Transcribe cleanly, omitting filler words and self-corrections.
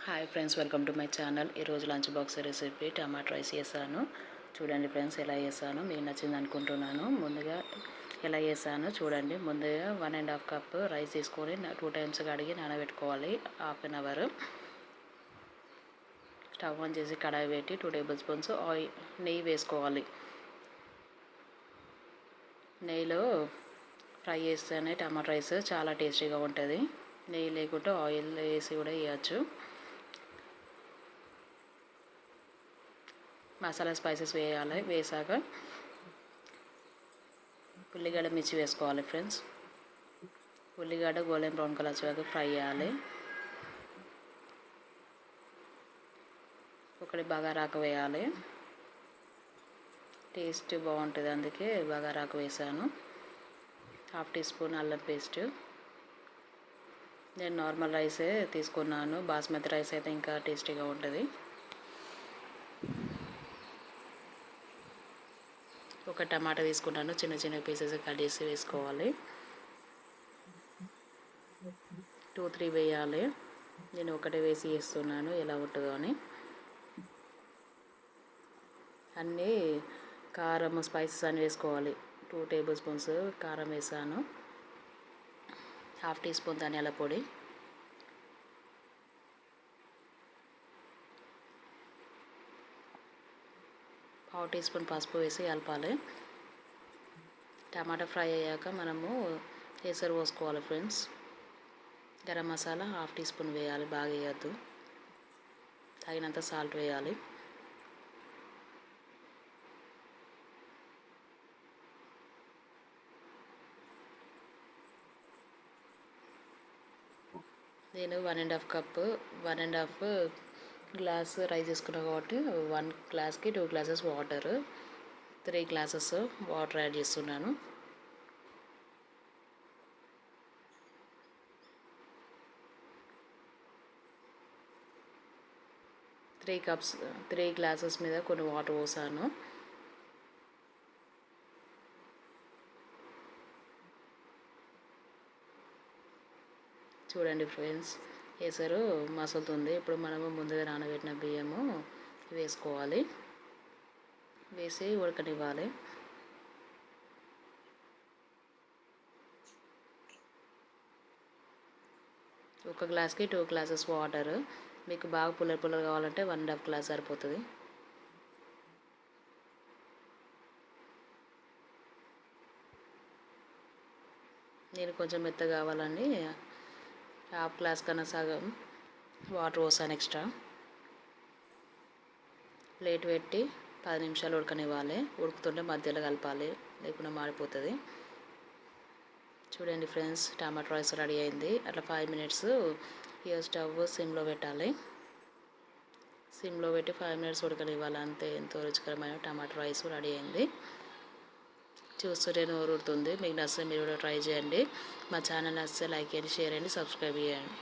Hi friends, welcome to my channel. ఈరోజు lunch box recipe టమాటా rice చేశాను. చూడండి friends, ఎలా చేశాను మీకు నచ్చింది అనుకుంటున్నాను. ముందుగా ఎలా చేశాను చూడండి. ముందుగా 1.5 కప్ రైస్ తీసుకొని 2 టైమ్స్ కడిగి నానబెట్టుకోవాలి. Half an hour. Stove on చేసి కడాయి పెట్టి 2 టేబుల్ స్పూన్స్ నెయ్యి వేసుకోవాలి. నెయ్యిలో ఫ్రై చేస్తేనే టమాటా రైస్ చాలా టేస్టీగా ఉంటుంది. నెయ్యి లేకుంటే ఆయిల్ వేసి కూడా వేయచ్చు. మసాలా స్పైసెస్ వేయాలి. వేసాక ఉల్లిగడ్డ మిర్చి వేసుకోవాలి ఫ్రెండ్స్. ఉల్లిగడ్డ గోల్డెన్ బ్రౌన్ కలర్ వచ్చేదాకా ఫ్రై చేయాలి. ఒకటి బగారాకు వేయాలి. టేస్ట్ బాగుంటుంది, అందుకే బగారాకు వేసాను. హాఫ్ టీ స్పూన్ అల్లం పేస్ట్. నేను నార్మల్ రైసే తీసుకున్నాను. బాస్మతి రైస్ అయితే ఇంకా టేస్టీగా ఉంటుంది. ఒక టమాటా తీసుకున్నాను, చిన్న చిన్న పీసెస్ కట్ చేసి వేసుకోవాలి. 2-3 వేయాలి. నేను ఒకటే వేసి వేస్తున్నాను, ఎలా ఉంటుందో అని. అన్నీ కారం స్పైసెస్ అన్నీ వేసుకోవాలి. 2 టేబుల్ స్పూన్స్ కారం వేసాను. హాఫ్ టీ స్పూన్ ధనియాల పొడి. పావు టీ స్పూన్ పసుపు వేసి కలపాలి. టమాటా ఫ్రై అయ్యాక మనము కేసరి పోసుకోవాలి friends. Garam masala half teaspoon వేయాలి, బాగా వేయద్దు. తగినంత సాల్ట్ వేయాలి. నేను 1.5 కప్ 1.5 గ్లాస్ రైస్ తీసుకున్నా కాబట్టి 1 గ్లాస్కి 2 glasses water, 3 glasses water add చేస్తున్నాను. త్రీ గ్లాసెస్ మీద కొన్ని వాటర్ పోసాను. చూడండి ఫ్రెండ్స్, ఎసరు మసులుతుంది. ఇప్పుడు మనము ముందుగా నానబెట్టిన బియ్యము వేసుకోవాలి. వేసి ఉడకనివ్వాలి. ఒక గ్లాస్కి 2 గ్లాసెస్ వాటర్. మీకు బాగా పుల్లలు కావాలంటే 1.5 గ్లాస్ సరిపోతుంది. నేను కొంచెం మెత్తగా కావాలని హాఫ్ గ్లాస్ కన్నా సగం వాటర్ పోసాను ఎక్స్ట్రా. ప్లేట్ పెట్టి 10 నిమిషాలు ఉడకనివ్వాలి. ఉడుకుతుంటే మధ్యలో కలపాలి, లేకుండా మాడిపోతుంది. చూడండి ఫ్రెండ్స్, టమాటా రైస్ రెడీ అయింది. అట్లా 5 మినిట్స్ స్టవ్ సిమ్లో పెట్టాలి. సిమ్లో పెట్టి 5 మినిట్స్ ఉడకనివ్వాలి. అంతే, ఎంతో రుచికరమైన టమాటా రైస్ రెడీ అయింది. చూస్తుంటే నోరు ఊరుతుంది. మీకు నచ్చితే మీరు కూడా ట్రై చేయండి. మా ఛానల్ నచ్చితే లైక్ చేయండి, షేర్ చేయండి, సబ్స్క్రైబ్ చేయండి.